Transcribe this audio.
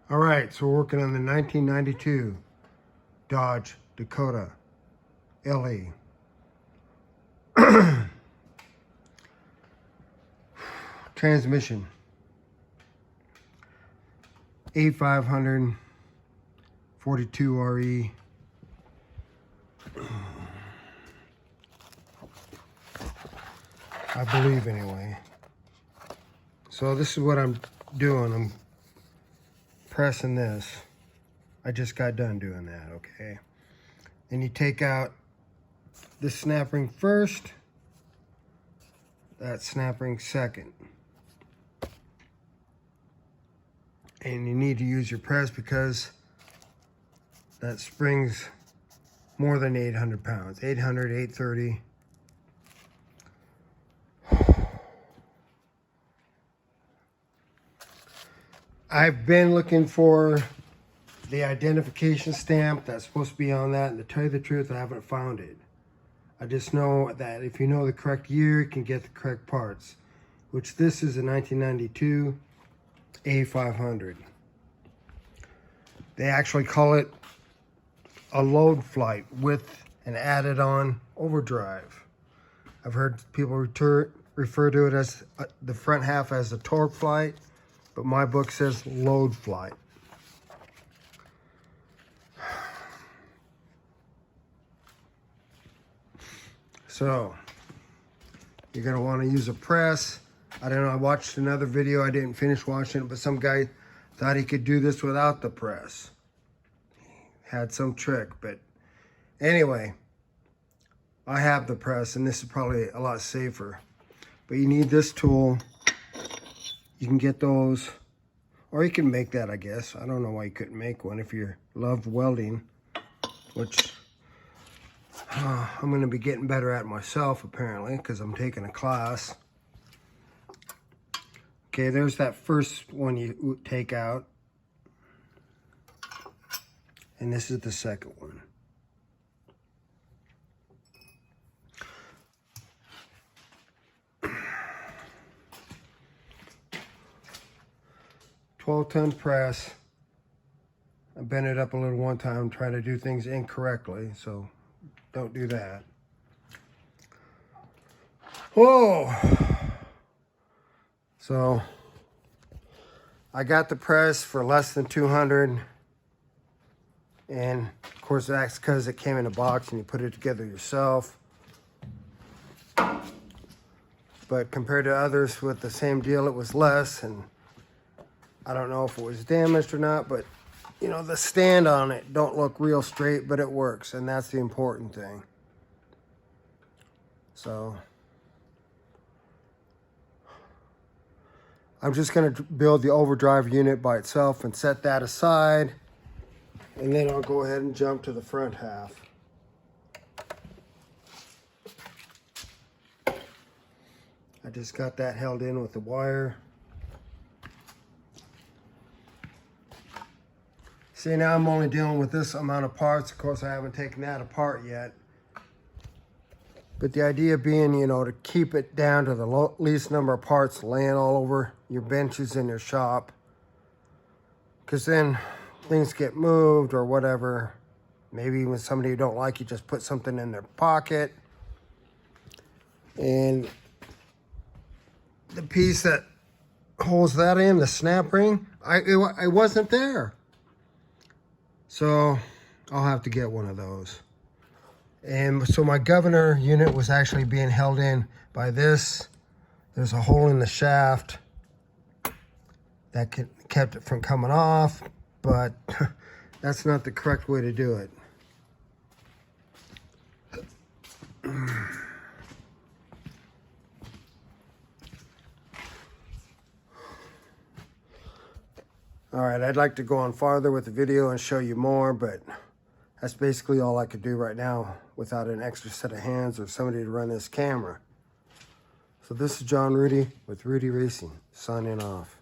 All right, so we're working on the 1992 Dodge Dakota LE. Transmission, A500 42 RE. I believe anyway. So this is what I'm doing. I'm pressing this. I just got done doing that, okay? And you take out this snap ring first, that snap ring second. And you need to use your press because that spring's more than 800 pounds. 800, 830. I've been looking for the identification stamp that's supposed to be on that, and to tell you the truth, I haven't found it. I just know that if you know the correct year, you can get the correct parts, which this is a 1992 A500. They actually call it a load flight with an added on overdrive. I've heard people refer to it as the front half as a torque flight, but my book says load flight. So you're gonna want to use a press. I don't know, I watched another video, I didn't finish watching it, but some guy thought he could do this without the press. Had some trick, but anyway, I have the press and this is probably a lot safer. But you need this tool. You can get those, or you can make that, I guess. I don't know why you couldn't make one if you love welding, which I'm going to be getting better at myself, apparently, because I'm taking a class. Okay, there's that first one you take out. And this is the second one. "12-ton press. I bent it up a little one time, trying to do things incorrectly, so don't do that. Whoa! So I got the press for less than 200, and of course that's because it came in a box and you put it together yourself. But compared to others with the same deal, it was less, and I don't know if it was damaged or not, but you know, the stand on it don't look real straight, but it works, and that's the important thing. So I'm just going to build the overdrive unit by itself and set that aside, and then I'll go ahead and jump to the front half. I just got that held in with the wire. See, now I'm only dealing with this amount of parts. Of course, I haven't taken that apart yet. But the idea being, you know, to keep it down to the least number of parts laying all over your benches in your shop. Because then things get moved or whatever. Maybe even somebody you don't like, you just put something in their pocket. And the piece that holds that in, the snap ring, it wasn't there. So I'll have to get one of those. And so my governor unit was actually being held in by this. There's a hole in the shaft that kept it from coming off, but that's not the correct way to do it. All right, I'd like to go on farther with the video and show you more, but that's basically all I could do right now without an extra set of hands or somebody to run this camera. So this is John Rudy with Rudy Racing, signing off.